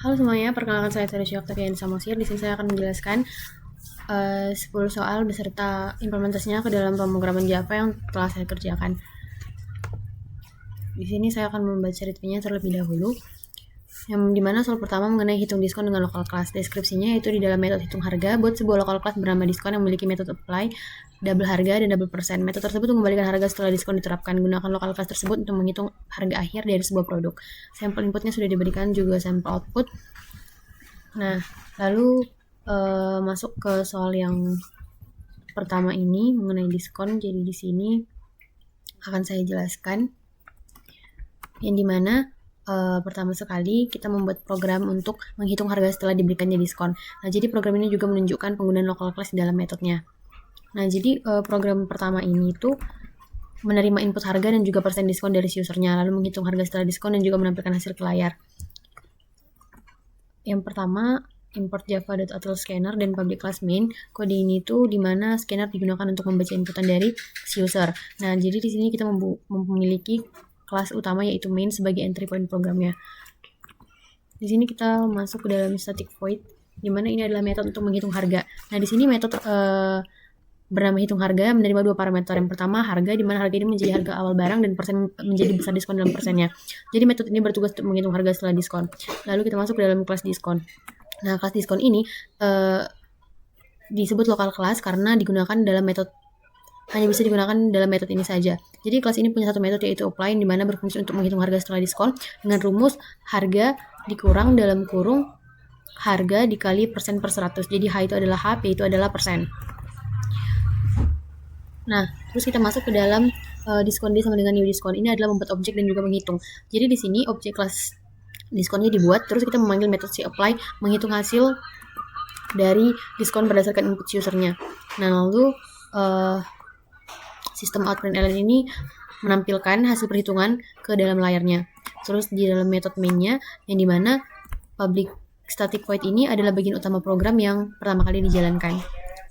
Halo semuanya, perkenalkan saya Teresia Oktaviani Samosir. Di sini saya akan menjelaskan 10 soal beserta implementasinya ke dalam pemrograman Java yang telah saya kerjakan. Di sini saya akan membaca readme-nya terlebih dahulu. Yang dimana soal pertama mengenai hitung diskon dengan local class. Deskripsinya yaitu di dalam metode hitung harga, buat sebuah local class bernama diskon yang memiliki metode apply, double harga, dan double persen. Metode tersebut mengembalikan harga setelah diskon diterapkan. Gunakan local class tersebut untuk menghitung harga akhir dari sebuah produk. Sampel inputnya sudah diberikan, juga sampel output. Nah, lalu masuk ke soal yang pertama ini mengenai diskon. Jadi di sini akan saya jelaskan yang dimana pertama sekali kita membuat program untuk menghitung harga setelah diberikannya diskon. Nah, jadi program ini juga menunjukkan penggunaan local class di dalam metodenya. Nah, jadi program pertama ini tuh menerima input harga dan juga persen diskon dari si usernya, lalu menghitung harga setelah diskon dan juga menampilkan hasil ke layar. Yang pertama, import java.util_scanner dan public class main. Kode ini tuh dimana scanner digunakan untuk membaca inputan dari si user. Nah, jadi di sini kita memiliki kelas utama yaitu main sebagai entry point programnya. Di sini kita masuk ke dalam static void, dimana ini adalah metode untuk menghitung harga. Nah, di sini metode bernama hitung harga menerima dua parameter. Yang pertama harga, di mana harga ini menjadi harga awal barang dan persen menjadi besar diskon dalam persennya. Jadi metode ini bertugas untuk menghitung harga setelah diskon. Lalu kita masuk ke dalam kelas diskon. Nah, kelas diskon ini disebut local class karena digunakan dalam metode, hanya bisa digunakan dalam metode ini saja. Jadi kelas ini punya satu metode yaitu apply, di mana berfungsi untuk menghitung harga setelah diskon dengan rumus harga dikurang dalam kurung harga dikali persen per 100. Jadi H itu adalah H, P itu adalah persen. Nah, terus kita masuk ke dalam diskon D sama dengan new diskon. Ini adalah membuat objek dan juga menghitung. Jadi di sini objek kelas diskonnya dibuat, terus kita memanggil metode si apply menghitung hasil dari diskon berdasarkan input usernya. Nah, lalu sistem out_println ini menampilkan hasil perhitungan ke dalam layarnya. Terus di dalam metode main-nya, yang dimana public static void ini adalah bagian utama program yang pertama kali dijalankan.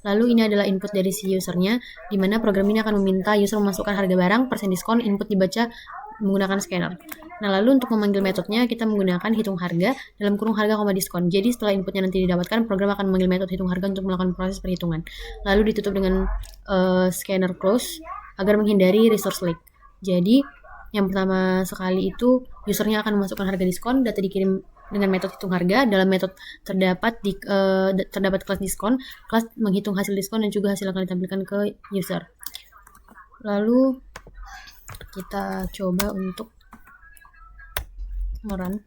Lalu ini adalah input dari si usernya, di mana program ini akan meminta user memasukkan harga barang, persen diskon, input dibaca menggunakan scanner. Nah, lalu untuk memanggil metodenya kita menggunakan hitung harga dalam kurung harga, diskon. Jadi setelah inputnya nanti didapatkan, program akan memanggil metode hitung harga untuk melakukan proses perhitungan. Lalu ditutup dengan scanner close agar menghindari resource leak. Jadi yang pertama sekali itu usernya akan memasukkan harga diskon, data dikirim dengan metode hitung harga. Dalam metode terdapat kelas diskon, kelas menghitung hasil diskon dan juga hasil akan ditampilkan ke user. Lalu kita coba untuk run.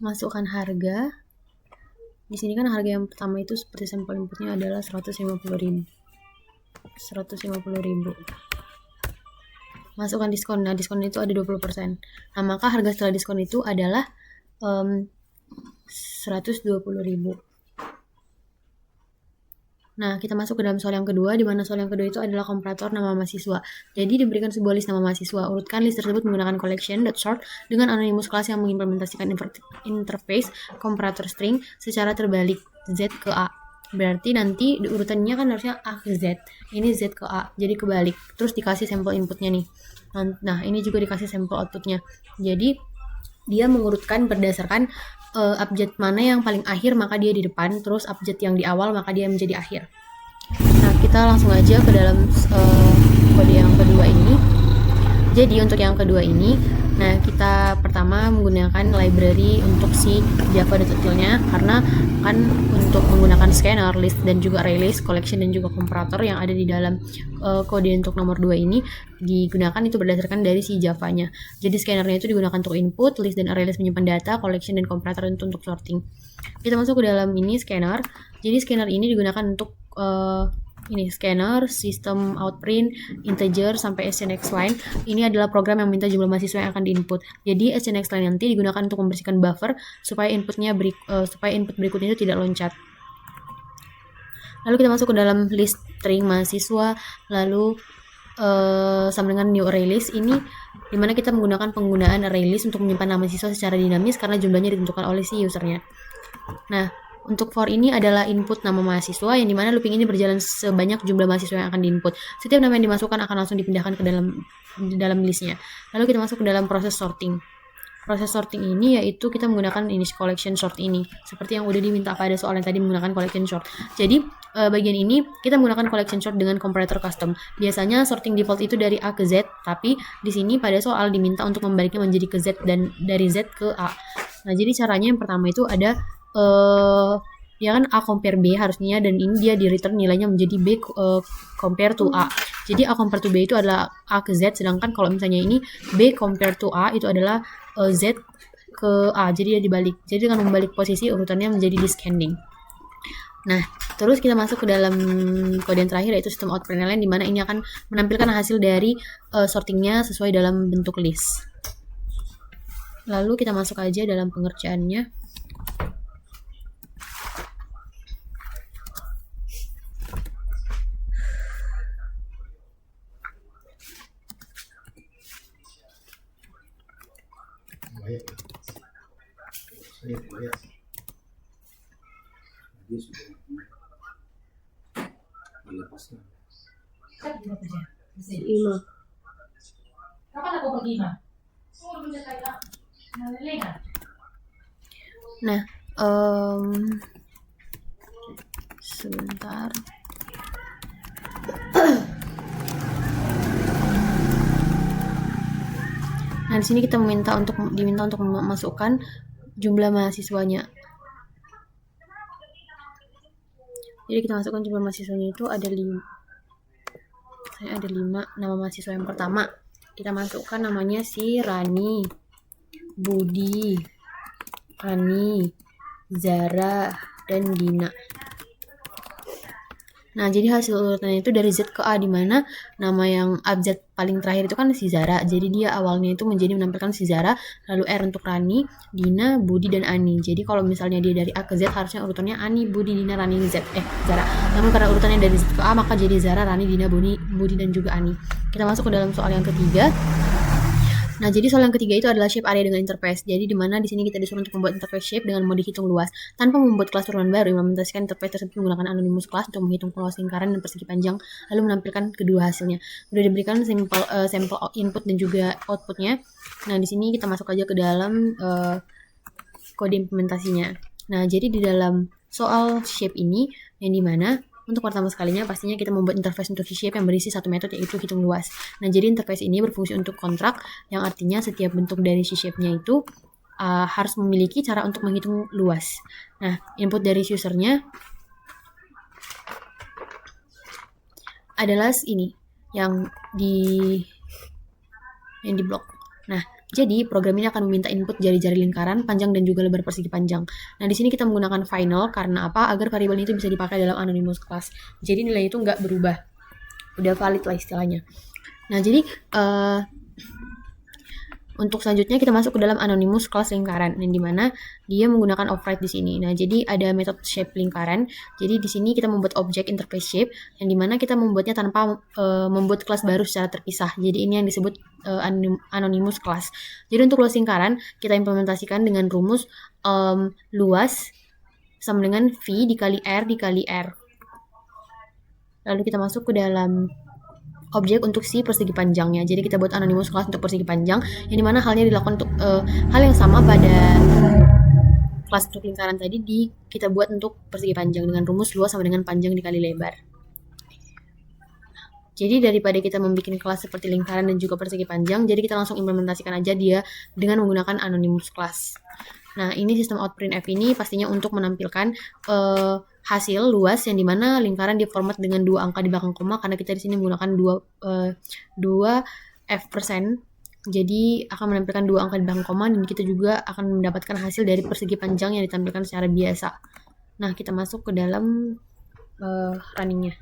Masukkan harga. Di sini kan harga yang pertama itu seperti sampel inputnya adalah 150.000. Masukkan diskon. Nah, diskon itu ada 20%. Nah, maka harga setelah diskon itu adalah 120.000. Nah, kita masuk ke dalam soal yang kedua, di mana soal yang kedua itu adalah komparator nama mahasiswa. Jadi diberikan sebuah list nama mahasiswa. Urutkan list tersebut menggunakan collection.sort dengan anonymous class yang mengimplementasikan interface komparator string secara terbalik, Z ke A. Berarti nanti urutannya kan harusnya A ke Z. Ini Z ke A, jadi kebalik. Terus dikasih sampel inputnya nih. Nah, ini juga dikasih sampel outputnya. Jadi dia mengurutkan berdasarkan abjad mana yang paling akhir maka dia di depan, terus abjad yang di awal maka dia menjadi akhir. Nah, kita langsung aja ke dalam kode yang kedua ini. Jadi untuk yang kedua ini, nah kita pertama menggunakan library untuk si java.util-nya, karena kan untuk menggunakan scanner, list, dan juga array list, collection, dan juga komparator yang ada di dalam kode untuk nomor 2 ini digunakan itu berdasarkan dari si Java-nya. Jadi scannernya itu digunakan untuk input, list dan array list menyimpan data, collection dan komparator itu untuk sorting. Kita masuk ke dalam ini scanner. Jadi scanner ini digunakan untuk ini scanner, sistem outprint, integer, sampai SNX line. Ini adalah program yang minta jumlah mahasiswa yang akan diinput. Jadi SNX line nanti digunakan untuk membersihkan buffer supaya input berikutnya itu tidak loncat. Lalu kita masuk ke dalam list string mahasiswa, lalu sama dengan new array list ini dimana kita menggunakan penggunaan array list untuk menyimpan nama siswa secara dinamis karena jumlahnya ditentukan oleh si usernya. Nah, untuk for ini adalah input nama mahasiswa yang dimana looping ini berjalan sebanyak jumlah mahasiswa yang akan diinput. Setiap nama yang dimasukkan akan langsung dipindahkan ke dalam listnya. Lalu kita masuk ke dalam proses sorting. Proses sorting ini yaitu kita menggunakan ini collection sort ini, seperti yang udah diminta pada soal yang tadi menggunakan collection sort. Jadi bagian ini kita menggunakan collection sort dengan comparator custom. Biasanya sorting default itu dari A ke Z, tapi di sini pada soal diminta untuk membaliknya menjadi ke Z dan dari Z ke A. Nah, jadi caranya yang pertama itu ada ya kan A compare B harusnya, dan ini dia di return nilainya menjadi B compare to A. Jadi A compare to B itu adalah A ke Z, sedangkan kalau misalnya ini B compare to A itu adalah Z ke A, jadi dia dibalik. Jadi dengan membalik posisi urutannya menjadi descending. Nah, terus kita masuk ke dalam kode yang terakhir yaitu system out println, di mana ini akan menampilkan hasil dari sortingnya sesuai dalam bentuk list. Lalu kita masuk aja dalam pengerjaannya. Nah, sebentar. Nah, di sini kita diminta untuk memasukkan jumlah mahasiswanya. Jadi kita masukkan jumlah mahasiswanya itu ada 5. Saya ada 5 nama mahasiswa yang pertama. Kita masukkan namanya si Rani, Budi, Ani, Zara, dan Dina. Nah, jadi hasil urutannya itu dari Z ke A, di mana nama yang abjad paling terakhir itu kan si Zara. Jadi dia awalnya itu menjadi menampilkan si Zara, lalu R untuk Rani, Dina, Budi, dan Ani. Jadi kalau misalnya dia dari A ke Z harusnya urutannya Ani, Budi, Dina, Rani, Zara. Namun karena urutannya dari Z ke A maka jadi Zara, Rani, Dina, Budi, dan juga Ani. Kita masuk ke dalam soal yang ketiga. Nah, jadi soal yang ketiga itu adalah shape area dengan interface. Jadi di mana di sini kita disuruh untuk membuat interface shape dengan mode hitung luas tanpa membuat kelas turunan baru, implementasikan interface tersebut menggunakan anonymous class untuk menghitung luas lingkaran dan persegi panjang, lalu menampilkan kedua hasilnya. Sudah diberikan sampel input dan juga outputnya. Nah, di sini kita masuk aja ke dalam kode implementasinya. Nah, jadi di dalam soal shape ini yang dimana untuk pertama sekalinya pastinya kita membuat interface untuk si shape yang berisi satu metode yaitu hitung luas. Nah, jadi interface ini berfungsi untuk kontrak, yang artinya setiap bentuk dari si shape-nya itu harus memiliki cara untuk menghitung luas. Nah, input dari usernya adalah ini yang di blok. Nah, jadi program ini akan meminta input jari-jari lingkaran, panjang, dan juga lebar persegi panjang. Nah, di sini kita menggunakan final karena apa? Agar variabel itu bisa dipakai dalam anonymous class. Jadi nilai itu nggak berubah, udah valid lah istilahnya. Nah, jadi untuk selanjutnya kita masuk ke dalam anonymous class lingkaran, yang dimana dia menggunakan override di sini. Nah, jadi ada metode shape lingkaran. Jadi di sini kita membuat objek interface shape, yang dimana kita membuatnya tanpa membuat kelas baru secara terpisah. Jadi ini yang disebut anonymous class. Jadi untuk luas lingkaran kita implementasikan dengan rumus luas sama dengan V dikali R. Lalu kita masuk ke dalam objek untuk si persegi panjangnya. Jadi kita buat anonymous class untuk persegi panjang, yang dimana halnya dilakukan untuk hal yang sama pada kelas untuk lingkaran tadi kita buat untuk persegi panjang dengan rumus luas sama dengan panjang dikali lebar. Jadi daripada kita membuat kelas seperti lingkaran dan juga persegi panjang, jadi kita langsung implementasikan aja dia dengan menggunakan anonymous class. Nah, ini sistem outprintf ini pastinya untuk menampilkan hasil luas yang dimana lingkaran diformat dengan 2 angka di belakang koma, karena kita di sini menggunakan 2 f%. Jadi akan menampilkan 2 angka di belakang koma, dan kita juga akan mendapatkan hasil dari persegi panjang yang ditampilkan secara biasa. Nah, kita masuk ke dalam runningnya.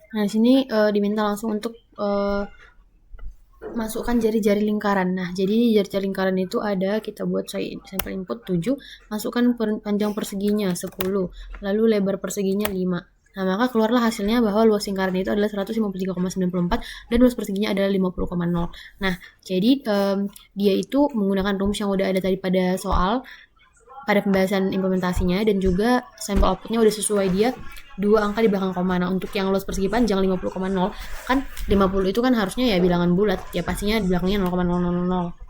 Nah, di sini diminta langsung untuk masukkan jari-jari lingkaran. Nah, jadi jari-jari lingkaran itu ada, kita buat sampel input 7, masukkan panjang perseginya 10, lalu lebar perseginya 5. Nah, maka keluarlah hasilnya bahwa luas lingkaran itu adalah 153,94 dan luas perseginya adalah 50,0. Nah, jadi dia itu menggunakan rumus yang udah ada tadi pada soal, pada pembahasan implementasinya, dan juga sampel outputnya udah sesuai dia 2 angka di belakang koma. Nah, untuk yang luas persegi panjang 50,0, kan 50 itu kan harusnya ya bilangan bulat, ya pastinya di belakangnya 0,000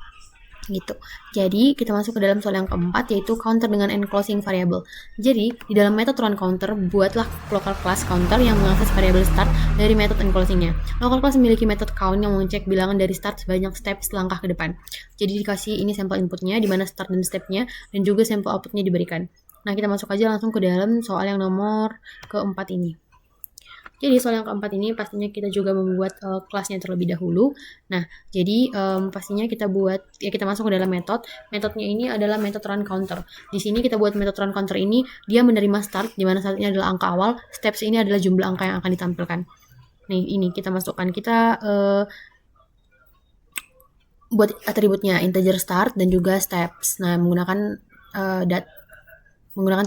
gitu. Jadi kita masuk ke dalam soal yang keempat, yaitu counter dengan enclosing variable. Jadi di dalam metode run counter, buatlah local class counter yang mengakses variabel start dari metode enclosingnya. Local class memiliki metode count yang mengecek bilangan dari start sebanyak step selangkah ke depan. Jadi dikasih ini sampel inputnya, di mana start dan stepnya, dan juga sampel outputnya diberikan. Nah, kita masuk aja langsung ke dalam soal yang nomor keempat ini. Jadi soal yang keempat ini pastinya kita juga membuat kelasnya terlebih dahulu. Nah, jadi pastinya kita masuk ke dalam metode. Metodenya ini adalah metode run counter. Di sini kita buat metode run counter ini, dia menerima start, di mana startnya adalah angka awal, steps ini adalah jumlah angka yang akan ditampilkan. Nih, ini kita masukkan, kita buat atributnya integer start dan juga steps. Nah, menggunakan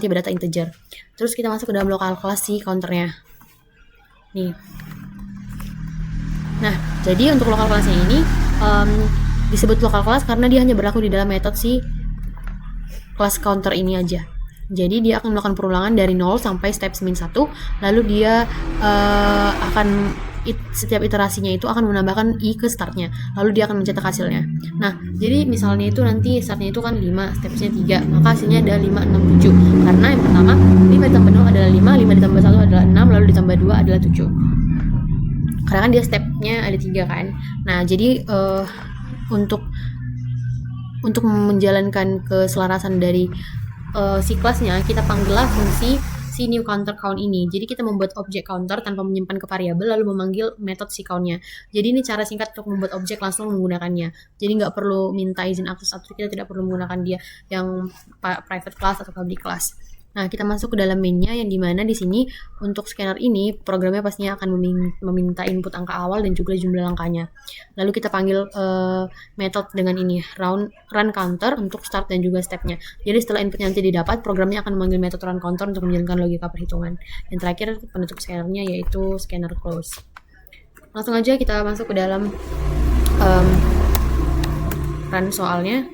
tipe data integer. Terus kita masuk ke dalam local class si counternya. Nih. Nah, jadi untuk local class-nya ini disebut local class karena dia hanya berlaku di dalam metode si class counter ini aja. Jadi dia akan melakukan perulangan dari 0 sampai steps min 1, lalu dia setiap iterasinya itu akan menambahkan i ke startnya, lalu dia akan mencetak hasilnya. Nah, jadi misalnya itu nanti startnya itu kan 5, stepsnya 3, maka hasilnya ada 5, 6, 7. Karena yang pertama, 5 ditambah 0 adalah 5, 5 ditambah 1 adalah 6, lalu ditambah 2 adalah 7. Karena kan dia stepnya ada 3 kan. Nah, jadi untuk menjalankan keselarasan dari si kelasnya, kita panggillah fungsi si new counter count ini. Jadi kita membuat objek counter tanpa menyimpan ke variabel, lalu memanggil metode si countnya. Jadi ini cara singkat untuk membuat objek langsung menggunakannya. Jadi nggak perlu minta izin akses atau kita tidak perlu menggunakan dia yang private class atau public class. Nah, kita masuk ke dalam mainnya, yang dimana di sini untuk scanner ini programnya pastinya akan meminta input angka awal dan juga jumlah langkahnya. Lalu kita panggil metode dengan ini run counter untuk start dan juga stepnya. Jadi setelah inputnya nanti didapat, programnya akan memanggil metode run counter untuk menjalankan logika perhitungan. Yang terakhir penutup scannernya yaitu scanner close. Langsung aja kita masuk ke dalam run soalnya.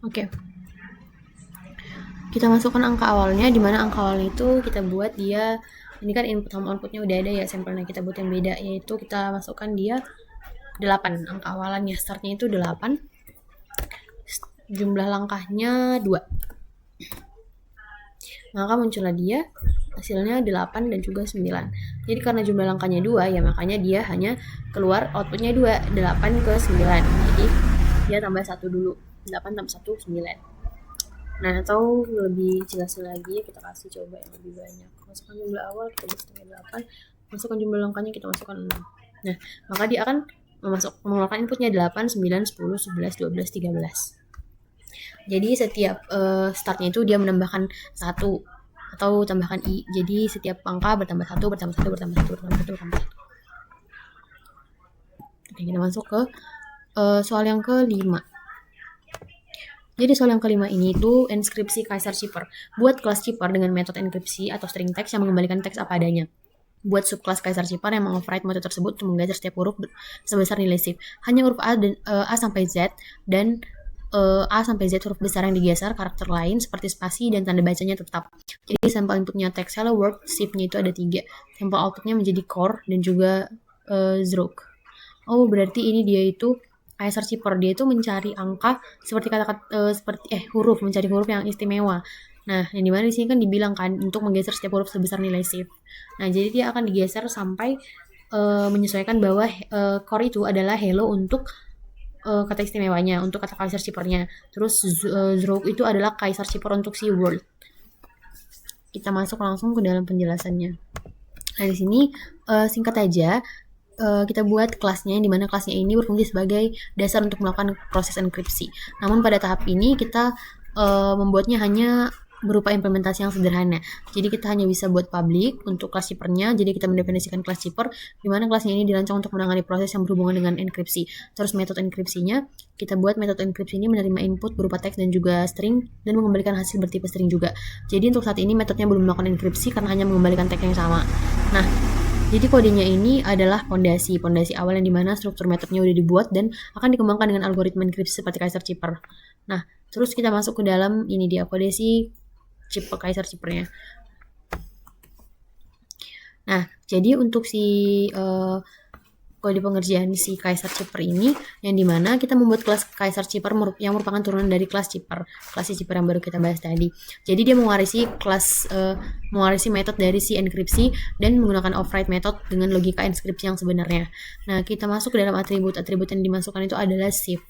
Oke. Kita masukkan angka awalnya, di mana angka awalnya itu kita buat dia, ini kan input sama outputnya udah ada ya sampelnya, kita buat yang beda, yaitu kita masukkan dia 8 angka awalannya, startnya itu 8, jumlah langkahnya 2, maka muncullah dia hasilnya 8 dan juga 9. Jadi karena jumlah langkahnya 2 ya, makanya dia hanya keluar outputnya 2, 8 ke 9. Jadi dia tambah 1 dulu, 8 tambah 1 9. Nah, atau lebih jelas lagi kita kasih coba yang lebih banyak. Masukkan jumlah awal kita masukkan 8, masukkan jumlah langkahnya kita masukkan 6. Nah, maka dia akan mengeluarkan inputnya 8, 9, 10, 11, 12, 13. Jadi setiap startnya itu dia menambahkan 1 atau tambahkan i. Jadi setiap angka bertambah 1, bertambah 1, bertambah 1, bertambah 1, bertambah 1. Oke, kita masuk ke soal yang kelima. Jadi soal yang kelima ini itu enskripsi Kaiser Shipper. Buat kelas Shipper dengan metode enkripsi atau string text yang mengembalikan teks apa adanya. Buat subkelas Kaiser Shipper yang mengoverride metode tersebut untuk menggeser setiap huruf sebesar nilai shift. Hanya huruf A sampai Z dan A sampai Z huruf besar yang digeser, karakter lain seperti spasi dan tanda bacanya tetap. Jadi sampel inputnya text hello world, shift-nya itu ada 3. Sampel outputnya menjadi core dan juga Zrok. Oh, berarti ini dia itu Kaiser Chiper. Dia itu mencari angka seperti kata-kata huruf, mencari huruf yang istimewa. Nah, yang dimana di sini kan dibilang kan untuk menggeser setiap huruf sebesar nilai shift. Nah, jadi dia akan digeser sampai menyesuaikan bahwa core itu adalah hello untuk kata istimewanya, untuk kata Kaiser Chipernya. Terus Zrok itu adalah Kaiser Chiper untuk si world. Kita masuk langsung ke dalam penjelasannya. Nah, di sini singkat aja kita buat kelasnya, di mana kelasnya ini berfungsi sebagai dasar untuk melakukan proses enkripsi. Namun pada tahap ini kita membuatnya hanya berupa implementasi yang sederhana. Jadi kita hanya bisa buat public untuk kelas shippernya. Jadi kita mendefinisikan kelas shipper, di mana kelasnya ini dirancang untuk menangani proses yang berhubungan dengan enkripsi. Terus metode enkripsinya, kita buat metode enkripsi ini menerima input berupa teks dan juga string, dan mengembalikan hasil bertipe string juga. Jadi untuk saat ini metodenya belum melakukan enkripsi karena hanya mengembalikan teks yang sama. Nah, jadi kodenya ini adalah pondasi awal yang dimana struktur metodenya udah dibuat dan akan dikembangkan dengan algoritma enkripsi seperti Kaiser Chiper. Nah, terus kita masuk ke dalam ini dia kondisi chip Kaiser Chipernya. Nah, jadi untuk si kode pengerjaan si Kaiser Chiper ini, yang dimana kita membuat kelas Kaiser Chiper yang merupakan turunan dari kelas Chiper yang baru kita bahas tadi. Jadi dia mewarisi metode dari si enkripsi dan menggunakan override method dengan logika enkripsi yang sebenarnya. Nah, kita masuk ke dalam atribut yang dimasukkan itu adalah shift,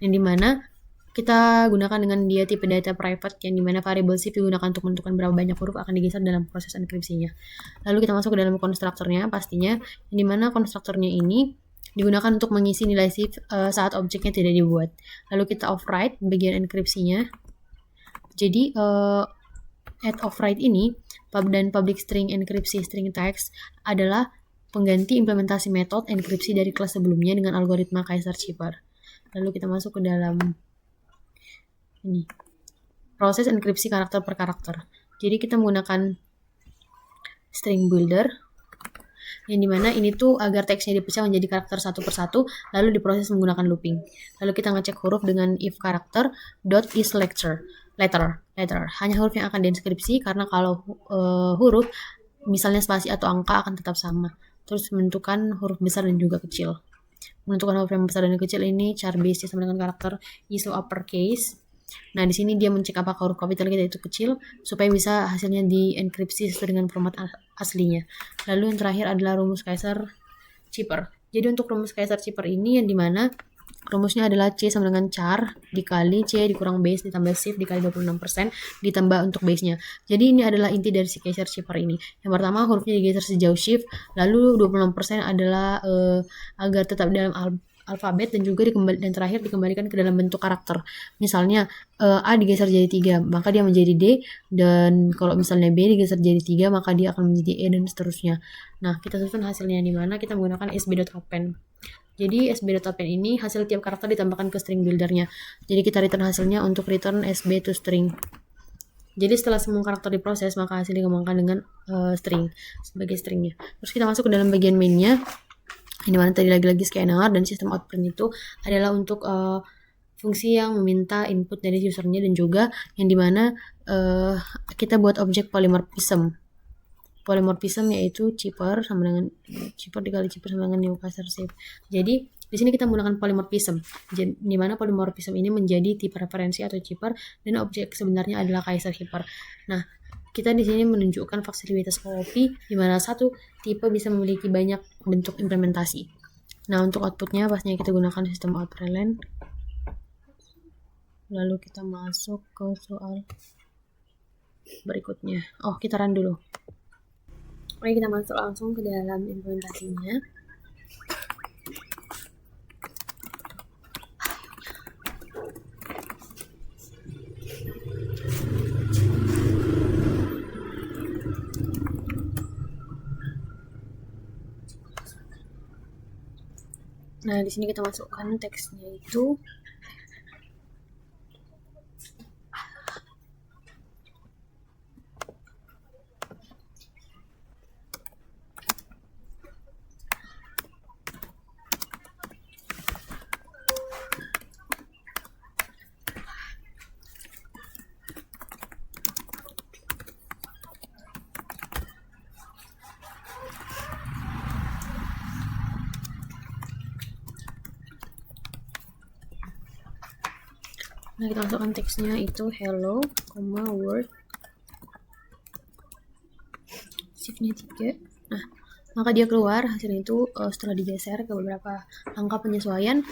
yang dimana kita gunakan dengan dia tipe data private, yang dimana variable shift digunakan untuk menentukan berapa banyak huruf akan digeser dalam proses enkripsinya. Lalu kita masuk ke dalam konstruktornya pastinya, yang dimana konstruktornya ini digunakan untuk mengisi nilai shift saat objeknya tidak dibuat. Lalu kita override bagian enkripsinya. Jadi add override ini dan public string enkripsi string text adalah pengganti implementasi metode enkripsi dari kelas sebelumnya dengan algoritma Kaiser Chiper. Lalu kita masuk ke dalam ini proses enkripsi karakter per karakter. Jadi kita menggunakan string builder, yang dimana ini tuh agar teksnya dipecah menjadi karakter satu persatu lalu diproses menggunakan looping. Lalu kita ngecek huruf dengan if karakter dot is letter. Hanya huruf yang akan dienskripsi, karena kalau huruf misalnya spasi atau angka akan tetap sama. Terus menentukan huruf besar dan juga kecil. Menentukan huruf yang besar dan kecil ini char base sama dengan karakter ISO uppercase. Nah, di sini dia mencek apakah huruf kapital kita itu kecil supaya bisa hasilnya dienkripsi sesuai dengan format aslinya. Lalu yang terakhir adalah rumus Kaiser Chiper. Jadi untuk rumus Kaiser Chiper ini, yang dimana rumusnya adalah C sama dengan char dikali C dikurang base ditambah shift dikali 26% ditambah untuk base-nya. Jadi ini adalah inti dari si Kaiser Chiper ini. Yang pertama hurufnya digeser sejauh shift, lalu 26% adalah agar tetap dalam alfabet, dan juga terakhir dikembalikan ke dalam bentuk karakter. Misalnya A digeser jadi 3, maka dia menjadi D, dan kalau misalnya B digeser jadi 3, maka dia akan menjadi E, dan seterusnya. Nah, kita susun hasilnya di mana kita menggunakan sb.append. Jadi sb.append ini hasil tiap karakter ditambahkan ke string buildernya. Jadi kita return hasilnya untuk return sb to string. Jadi setelah semua karakter diproses, maka hasil dikembangkan dengan string sebagai stringnya. Terus kita masuk ke dalam bagian mainnya, ini mana tadi lagi-lagi scanner dan sistem output itu adalah untuk fungsi yang meminta input dari usernya, dan juga yang dimana kita buat objek polymorphism yaitu Chiper sama dengan Chiper dikali Chiper sama dengan new Kaiser shape. Jadi di sini kita menggunakan polymorphism, di mana polymorphism ini menjadi tipe referensi atau Chiper, dan objek sebenarnya adalah Kaiser Chiper. Nah, kita di sini menunjukkan fleksibilitas OOP, di mana satu tipe bisa memiliki banyak bentuk implementasi. Nah, untuk outputnya pastinya kita gunakan sistem output-len. Lalu kita masuk ke soal berikutnya. Oh, kita run dulu. Oke, kita masuk langsung ke dalam implementasinya. Nah, di sini kita masukkan teksnya itu. Nah, kita masukkan teksnya itu hello, word, shift-nya 3. Nah, maka dia keluar hasilnya itu setelah digeser ke beberapa angka penyesuaian,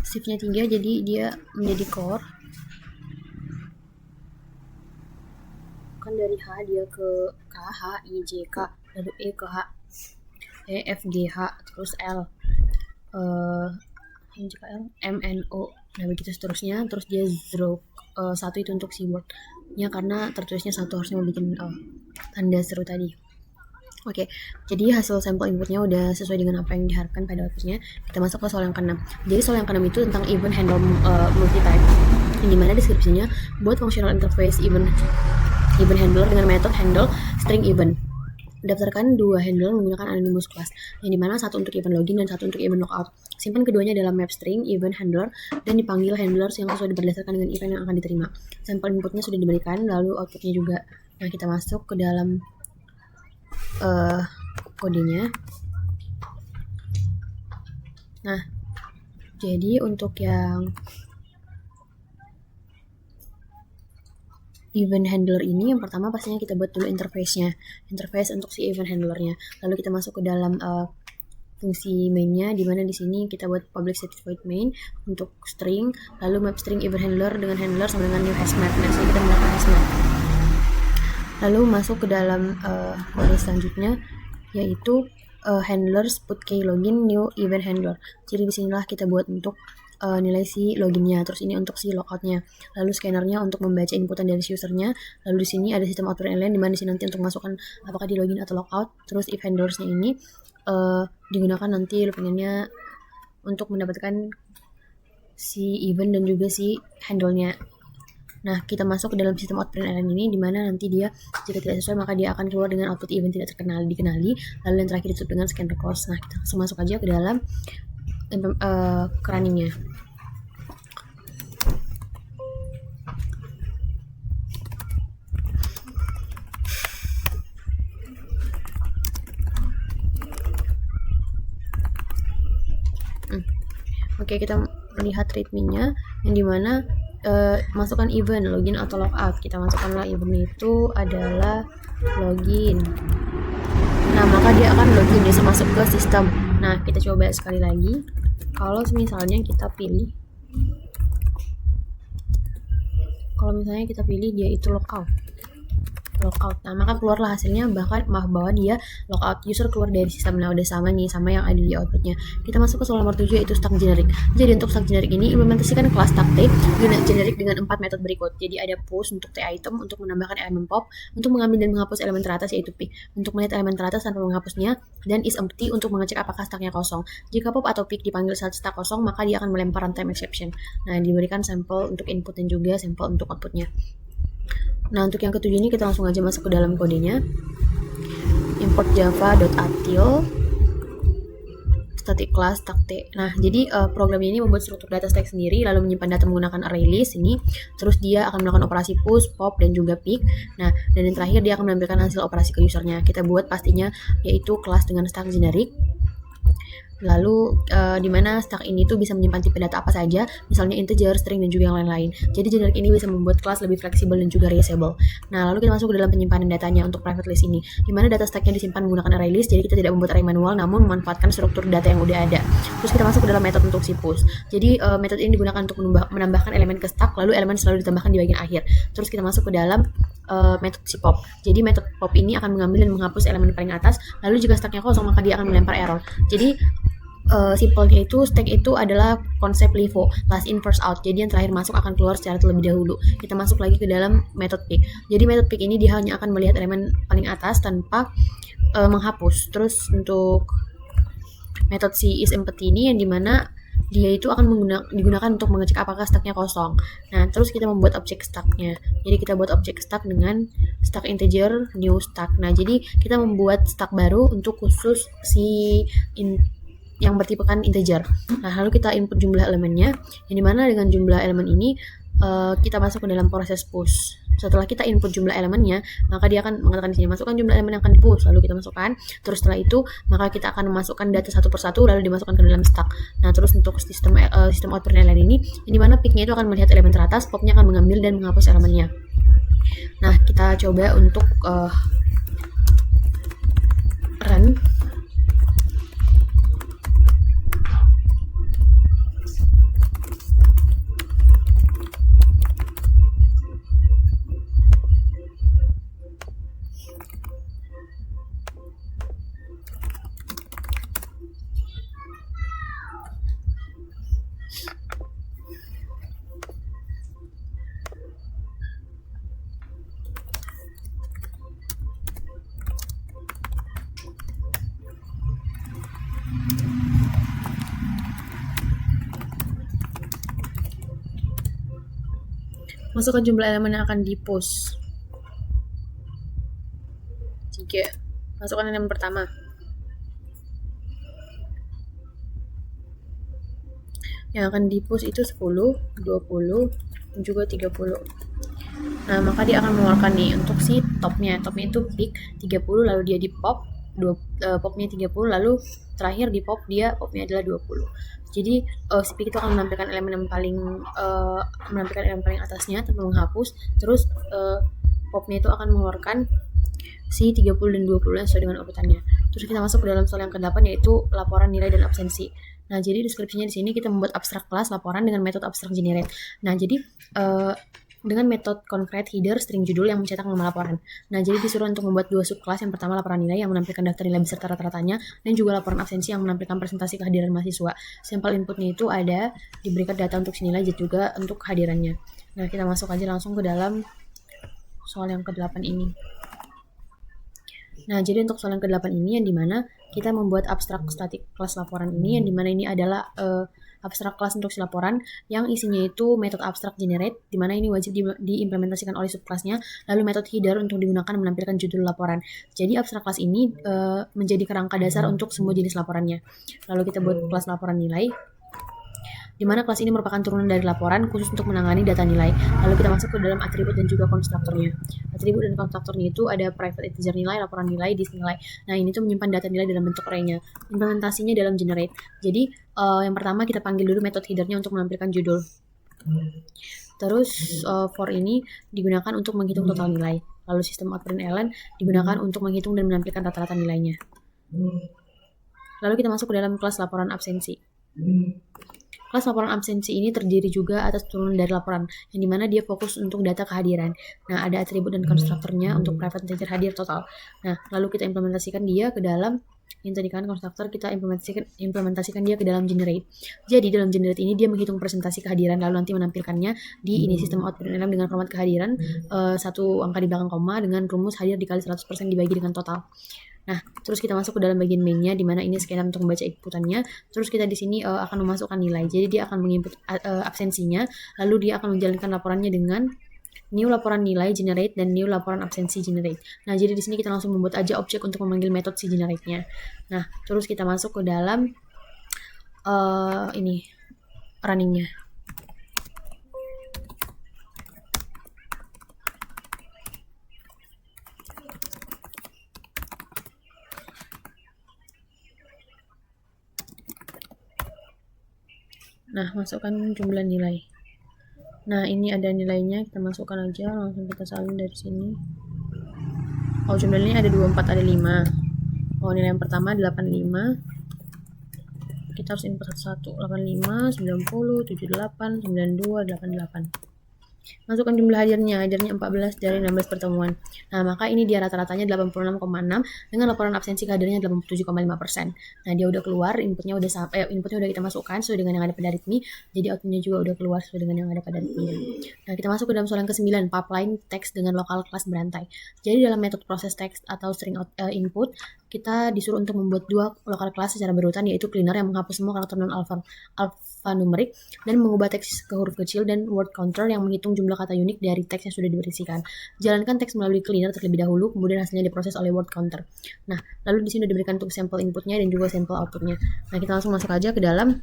shift-nya 3, jadi dia menjadi core. Kan dari H dia ke K, H, I, J, K, lalu E ke H, E, F, G, H, terus L, L, M, N, O. Nah, begitu seterusnya. Terus dia 1 itu untuk keyword nya karena tertulisnya 1, harusnya mau bikin tanda seru tadi. Oke, jadi hasil sampel inputnya udah sesuai dengan apa yang diharapkan pada outputnya. Kita masuk ke soal yang ke-6. Jadi soal yang ke-6 itu tentang event handle multi-type, yang dimana deskripsinya buat functional interface event handler dengan metode handle string event. Daftarkan 2 handle menggunakan anonymous class, yang dimana 1 untuk event login dan 1 untuk event logout. Simpan keduanya dalam map string event handler dan dipanggil handlers yang sesuai berdasarkan dengan event yang akan diterima. Sampel inputnya sudah diberikan, lalu outputnya juga. Nah, kita masuk ke dalam kodenya. Nah, jadi untuk yang event handler ini, yang pertama pastinya kita buat dulu interface-nya, interface untuk si event handlernya. Lalu kita masuk ke dalam fungsi mainnya, dimana di sini kita buat public static void main untuk string, lalu map string event handler dengan handler sama dengan new hashmap. Nah, sini kita menggunakan hashmap. Lalu masuk ke dalam kode selanjutnya, yaitu handlers put key login new event handler. Jadi disinilah kita buat untuk nilai si loginnya, terus ini untuk si logoutnya, lalu scannernya untuk membaca inputan dari si usernya, lalu di sini ada sistem output lain, dimana di sini nanti untuk masukkan apakah di login atau logout. Terus if handlersnya ini digunakan nanti loopingannya untuk mendapatkan si event dan juga si handle-nya. Nah, kita masuk ke dalam sistem output LN ini, dimana nanti dia jika tidak sesuai maka dia akan keluar dengan output event tidak dikenali, lalu yang terakhir ditutup dengan scan records. Nah, kita langsung masuk aja ke dalam runningnya. Oke, kita melihat readme-nya, yang dimana masukkan event login atau logout. Kita masukkanlah event itu adalah login. Nah, maka dia akan login, dia masuk ke sistem. Nah, kita coba sekali lagi. Kalau misalnya kita pilih dia itu logout. Nah, maka keluarlah hasilnya bahwa dia logout, user keluar dari sistem. Nah, udah sama nih sama yang ada di outputnya. Kita masuk ke soal nomor 7, yaitu stack generic. Jadi untuk stack generic ini implementasikan kelas stack T generic dengan 4 metode berikut. Jadi ada push untuk T item untuk menambahkan elemen pop, untuk mengambil dan menghapus elemen teratas yaitu pick, untuk melihat elemen teratas tanpa menghapusnya, dan is empty untuk mengecek apakah stacknya kosong. Jika pop atau pick dipanggil saat stack kosong, maka dia akan melempar runtime exception. Nah, diberikan sampel untuk input dan juga sampel untuk outputnya. Nah, untuk yang ketujuh ini kita langsung aja masuk ke dalam kodenya. Import java.util static class stack T. Nah, jadi program ini membuat struktur data stack sendiri, lalu menyimpan data menggunakan array list ini. Terus dia akan melakukan operasi push, pop, dan juga pick. Nah, dan yang terakhir dia akan menampilkan hasil operasi ke usernya. Kita buat pastinya yaitu kelas dengan stack generic. Lalu di mana stack ini tuh bisa menyimpan tipe data apa saja, misalnya integer, string, dan juga yang lain-lain. Jadi generic ini bisa membuat kelas lebih fleksibel dan juga reusable. Nah, lalu kita masuk ke dalam penyimpanan datanya untuk private list ini, di mana data stacknya disimpan menggunakan array list, jadi kita tidak membuat array manual, namun memanfaatkan struktur data yang udah ada. Terus kita masuk ke dalam metode untuk si push. Jadi metode ini digunakan untuk menambahkan elemen ke stack, lalu elemen selalu ditambahkan di bagian akhir. Terus kita masuk ke dalam metode si pop. Jadi metode pop ini akan mengambil dan menghapus elemen paling atas, lalu jika stacknya kosong maka dia akan melempar error. Jadi simpelnya itu stack itu adalah konsep LIFO, last in first out. Jadi yang terakhir masuk akan keluar secara terlebih dahulu. Kita masuk lagi ke dalam method pick. Jadi method pick ini dia hanya akan melihat elemen paling atas tanpa menghapus. Terus untuk method si is empty ini, yang dimana dia itu akan digunakan untuk mengecek apakah stacknya kosong. Nah, terus kita membuat objek stacknya. Jadi kita buat objek stack dengan stack integer new stack. Nah, jadi kita membuat stack baru untuk khusus si yang bertipekan integer. Nah, lalu kita input jumlah elemennya, yang dimana dengan jumlah elemen ini kita masuk ke dalam proses push. Setelah kita input jumlah elemennya, maka dia akan mengatakan di sini masukkan jumlah elemen yang akan di-push, lalu kita masukkan. Terus setelah itu, maka kita akan memasukkan data satu persatu lalu dimasukkan ke dalam stack. Nah, terus untuk sistem output NLN ini, di mana pick-nya itu akan melihat elemen teratas, pop-nya akan mengambil dan menghapus elemennya. Nah, kita coba untuk run. Masukkan jumlah elemen yang akan di-push. 3. Masukkan elemen pertama. Yang akan di-push itu 10, 20, dan juga 30. Nah, maka dia akan mengeluarkan nih untuk si topnya. Topnya itu pick 30, lalu dia di pop, popnya 30, lalu terakhir di pop dia popnya adalah 20. Jadi si pick itu akan menampilkan elemen yang paling atasnya tanpa menghapus. Terus popnya itu akan mengeluarkan si 30 dan 20 sesuai dengan urutannya. Terus kita masuk ke dalam soal yang ke-8 yaitu laporan nilai dan absensi. Nah, jadi deskripsinya di sini kita membuat abstrak kelas laporan dengan metode abstrak generate. Nah, jadi dengan metode concrete header string judul yang mencetak nama laporan. Nah, jadi disuruh untuk membuat 2 subkelas. Yang pertama laporan nilai yang menampilkan daftar nilai beserta rata-ratanya, dan juga laporan absensi yang menampilkan presentasi kehadiran mahasiswa. Sampel inputnya itu ada diberikan data untuk si nilai dan juga untuk kehadirannya. Nah, kita masuk aja langsung ke dalam soal yang ke-8 ini. Nah, jadi untuk soal yang ke-8 ini yang dimana kita membuat abstrak static kelas laporan ini, yang dimana ini adalah abstrak kelas untuk si laporan yang isinya itu metode abstrak generate, dimana ini wajib diimplementasikan oleh subkelasnya, lalu metode header untuk digunakan menampilkan judul laporan. Jadi abstrak kelas ini menjadi kerangka dasar untuk semua jenis laporannya. Lalu kita buat kelas laporan nilai, di mana kelas ini merupakan turunan dari laporan khusus untuk menangani data nilai. Lalu kita masuk ke dalam atribut dan juga konstruktornya. Atribut dan konstruktornya itu ada private integer nilai, laporan nilai, disk nilai. Nah, ini tuh menyimpan data nilai dalam bentuk array-nya. Implementasinya dalam generate. Jadi yang pertama kita panggil dulu metode header-nya untuk menampilkan judul. Terus for ini digunakan untuk menghitung total nilai. Lalu sistem output NLN digunakan untuk menghitung dan menampilkan rata-rata nilainya. Lalu kita masuk ke dalam kelas laporan absensi. Kelas laporan absensi ini terdiri juga atas turunan dari laporan, yang dimana dia fokus untuk data kehadiran. Nah, ada atribut dan konstruktornya untuk private integer hadir total. Nah, lalu kita implementasikan dia ke dalam yang tadi kan konstruktor, kita implementasikan dia ke dalam generate. Jadi dalam generate ini dia menghitung presentasi kehadiran, lalu nanti menampilkannya di ini sistem output NLM dengan format kehadiran satu angka di belakang koma dengan rumus hadir dikali 100% dibagi dengan total. Nah, terus kita masuk ke dalam bagian main-nya, di mana ini scanner untuk membaca inputannya. Terus kita di sini akan memasukkan nilai. Jadi dia akan menginput absensinya, lalu dia akan menjalankan laporannya dengan new laporan nilai generate dan new laporan absensi generate. Nah, jadi di sini kita langsung membuat aja objek untuk memanggil metode si generate-nya. Nah, terus kita masuk ke dalam ini running-nya. Nah, masukkan jumlah nilai. Nah, ini ada nilainya, kita masukkan aja, langsung kita salin dari sini. Oh, jumlah nilainya ada 24, ada 5. Oh, nilai yang pertama 85. Kita harus input satu-satu. 85, 90, 78, 92, 88. Masukkan jumlah hadirnya 14 dari 16 pertemuan. Nah, maka ini dia rata-ratanya 86,6 dengan laporan absensi kehadirannya 87,5%. Nah, dia udah keluar, inputnya udah kita masukkan sesuai dengan yang ada pada readme. Jadi outputnya juga udah keluar sesuai dengan yang ada pada readme. Nah, kita masuk ke dalam soal yang ke-9, pipeline teks dengan lokal kelas berantai. Jadi dalam metode proses teks atau string input, kita disuruh untuk membuat 2 lokal kelas secara berurutan, yaitu cleaner yang menghapus semua karakter non-alphanumerik dan mengubah teks ke huruf kecil, dan word counter yang menghitung jumlah kata unik dari teks yang sudah diberisikan. Jalankan teks melalui cleaner terlebih dahulu, kemudian hasilnya diproses oleh word counter. Nah, lalu di sini sudah diberikan untuk sampel inputnya dan juga sampel outputnya. Nah, kita langsung masuk aja ke dalam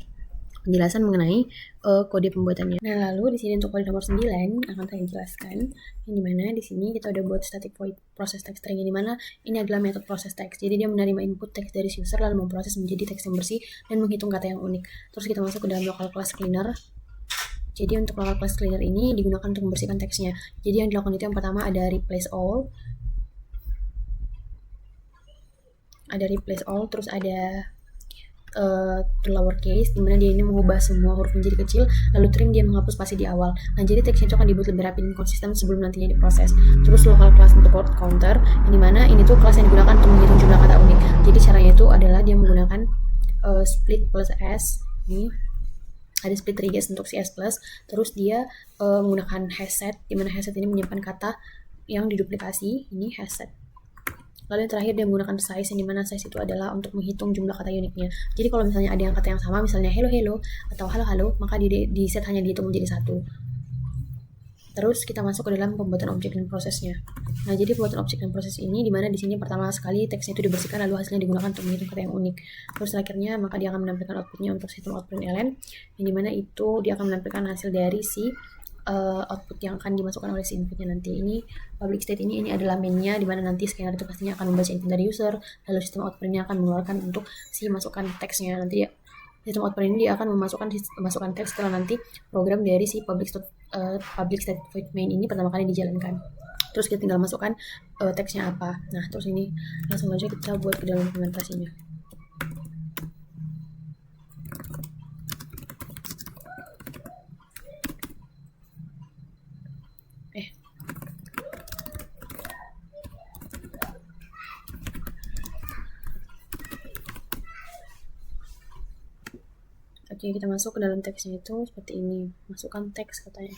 penjelasan mengenai kode pembuatannya. Nah, lalu di sini untuk kode nomor 9 akan saya jelaskan, yang dimana di sini kita udah buat static void process text string, yang dimana ini adalah metode proses teks. Jadi dia menerima input teks dari user lalu memproses menjadi teks yang bersih dan menghitung kata yang unik. Terus kita masuk ke dalam local class cleaner. Jadi untuk local class cleaner ini digunakan untuk membersihkan teksnya. Jadi yang dilakukan itu yang pertama ada replace all, terus ada to lowercase, dimana dia ini mengubah semua huruf menjadi kecil, lalu trim dia menghapus spasi di awal. Nah, jadi teksnya itu akan dibuat lebih rapi dan konsisten sebelum nantinya diproses. Terus local class untuk word counter, yang dimana ini tuh kelas yang digunakan untuk menghitung jumlah kata unik. Jadi caranya itu adalah dia menggunakan split plus s, ini ada split regex untuk si s plus, terus dia menggunakan hasset, dimana hasset ini menyimpan kata yang diduplikasi, ini hasset. Lalu yang terakhir dia menggunakan size, yang dimana size itu adalah untuk menghitung jumlah kata uniknya. Jadi kalau misalnya ada yang kata yang sama, misalnya hello hello atau halo halo, maka di set hanya dihitung menjadi 1. Terus kita masuk ke dalam pembuatan objek dan prosesnya. Nah, jadi pembuatan objek dan proses ini dimana di sini pertama sekali teksnya itu dibersihkan lalu hasilnya digunakan untuk menghitung kata yang unik. Terus akhirnya maka dia akan menampilkan outputnya untuk sistem output ln, yang dimana itu dia akan menampilkan hasil dari si output yang akan dimasukkan oleh si inputnya nanti. Ini public state ini adalah mainnya, dimana nanti scanner itu pastinya akan membaca input dari user, lalu sistem outputnya akan mengeluarkan untuk si masukkan teksnya. Nanti sistem output ini dia akan memasukkan teks setelah nanti program dari si public state void main ini pertama kali dijalankan. Terus kita tinggal masukkan teksnya apa. Nah, terus ini langsung aja kita buat ke dalam implementasinya. Oke, kita masuk ke dalam teksnya itu seperti ini. Masukkan teks katanya.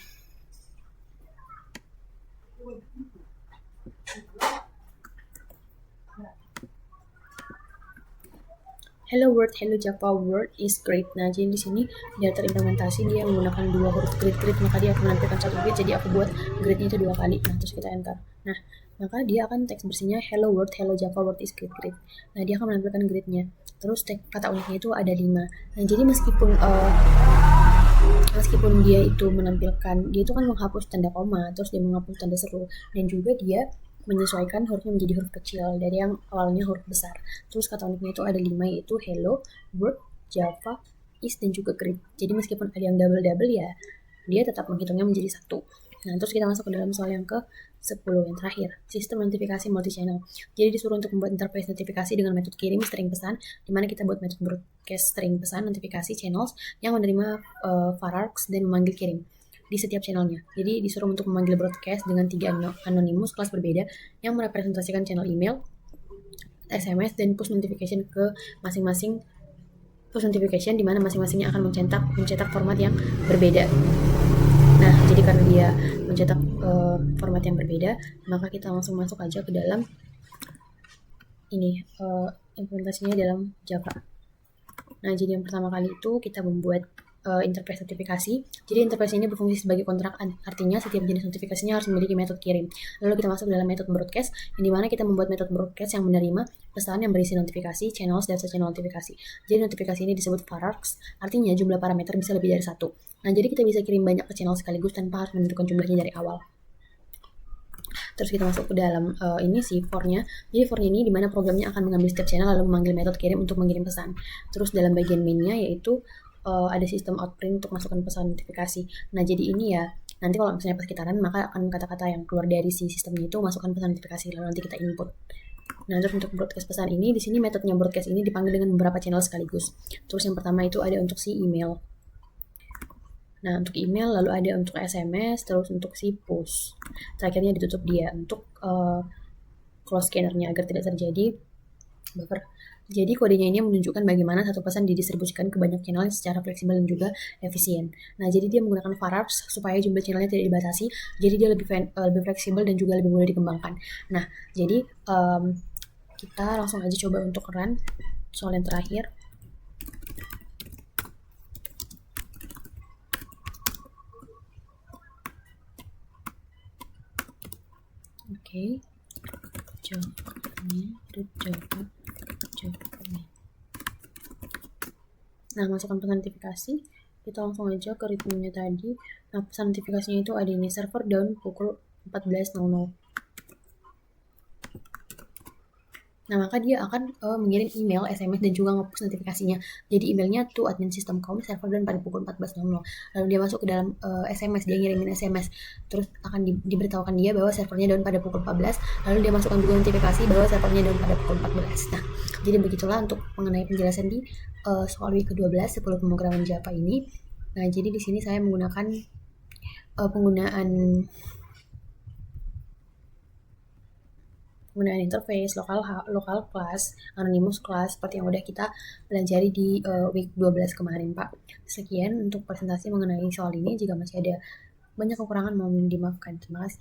Hello world, hello Java world is great. Nah, jadi di sini dia terimplementasi, dia menggunakan 2 huruf grid, maka dia akan menampilkan 1 grid. Jadi aku buat gridnya itu 2 kali. Nah, terus kita enter. Nah, maka dia akan teks bersihnya hello world, hello Java world is great. Nah, dia akan menampilkan gridnya. Terus kata uniknya itu ada 5. Nah, jadi meskipun dia itu menampilkan, dia itu kan menghapus tanda koma, terus dia menghapus tanda seru, dan juga dia menyesuaikan hurufnya menjadi huruf kecil dari yang awalnya huruf besar. Terus kata uniknya itu ada 5, yaitu hello, word, Java, is, dan juga great. Jadi meskipun ada yang double-double ya, dia tetap menghitungnya menjadi 1. Nah, terus kita masuk ke dalam soal yang ke-10 yang terakhir, sistem notifikasi multi-channel. Jadi disuruh untuk membuat interface notifikasi dengan metode kirim string pesan, dimana kita buat metode broadcast string pesan notifikasi channels yang menerima varargs dan memanggil kirim di setiap channelnya. Jadi disuruh untuk memanggil broadcast dengan 3 anonymous kelas berbeda yang merepresentasikan channel email, SMS, dan push notification ke masing-masing push notification, di mana masing-masingnya akan mencetak format yang berbeda. Nah, jadi karena dia mencetak format yang berbeda, maka kita langsung masuk aja ke dalam ini implementasinya dalam Java. Nah, jadi yang pertama kali itu kita membuat interface notifikasi. Jadi interface ini berfungsi sebagai kontrak, artinya setiap jenis notifikasinya harus memiliki metode kirim. Lalu kita masuk dalam metode broadcast, yang dimana kita membuat metode broadcast yang menerima pesan yang berisi notifikasi, channels, dan channel notifikasi. Jadi notifikasi ini disebut varargs, artinya jumlah parameter bisa lebih dari 1. Nah, jadi kita bisa kirim banyak ke channel sekaligus tanpa harus menentukan jumlahnya dari awal. Terus kita masuk ke dalam ini sih for-nya. Jadi for ini dimana programnya akan mengambil setiap channel lalu memanggil metode kirim untuk mengirim pesan. Terus dalam bagian main-nya yaitu ada sistem outprint untuk masukkan pesan notifikasi. Nah, jadi ini ya, nanti kalau misalnya pas kita run, maka akan kata-kata yang keluar dari si sistemnya itu masukkan pesan notifikasi, lalu nanti kita input. Nah, terus untuk broadcast pesan ini, di sini metodenya broadcast ini dipanggil dengan beberapa channel sekaligus. Terus yang pertama itu ada untuk si email. Nah, untuk email, lalu ada untuk SMS, terus untuk si push. Terakhirnya ditutup dia untuk close scannernya agar tidak terjadi buffer. Jadi kodenya ini menunjukkan bagaimana satu pesan didistribusikan ke banyak channel secara fleksibel dan juga efisien. Nah, jadi dia menggunakan varargs supaya jumlah channelnya tidak dibatasi, jadi dia lebih fleksibel dan juga lebih mudah dikembangkan. Nah, jadi kita langsung aja coba untuk run soal yang terakhir. Oke. Nah, masukkan pesan notifikasi. kita langsung aja ke ritmenya tadi. Nah, pesan notifikasinya itu ada ini, server down pukul 14.00. Nah, maka dia akan mengirim email, SMS, dan juga nge-push notifikasinya. Jadi emailnya to admin system.com, server down pada pukul 14.00. Lalu dia masuk ke dalam SMS, dia ngirimin SMS. Terus akan diberitahukan dia bahwa servernya down pada pukul 14. Lalu dia masukkan juga notifikasi bahwa servernya down pada pukul 14. Nah, jadi begitulah untuk mengenai penjelasan di soal week ke-12 10 pemrograman Java ini. Nah, jadi di sini saya menggunakan penggunaan interface, lokal class, anonymous class seperti yang udah kita pelajari di week 12 kemarin, Pak. Sekian untuk presentasi mengenai soal ini. Jika masih ada banyak kekurangan, mohon dimaafkan. Terima kasih.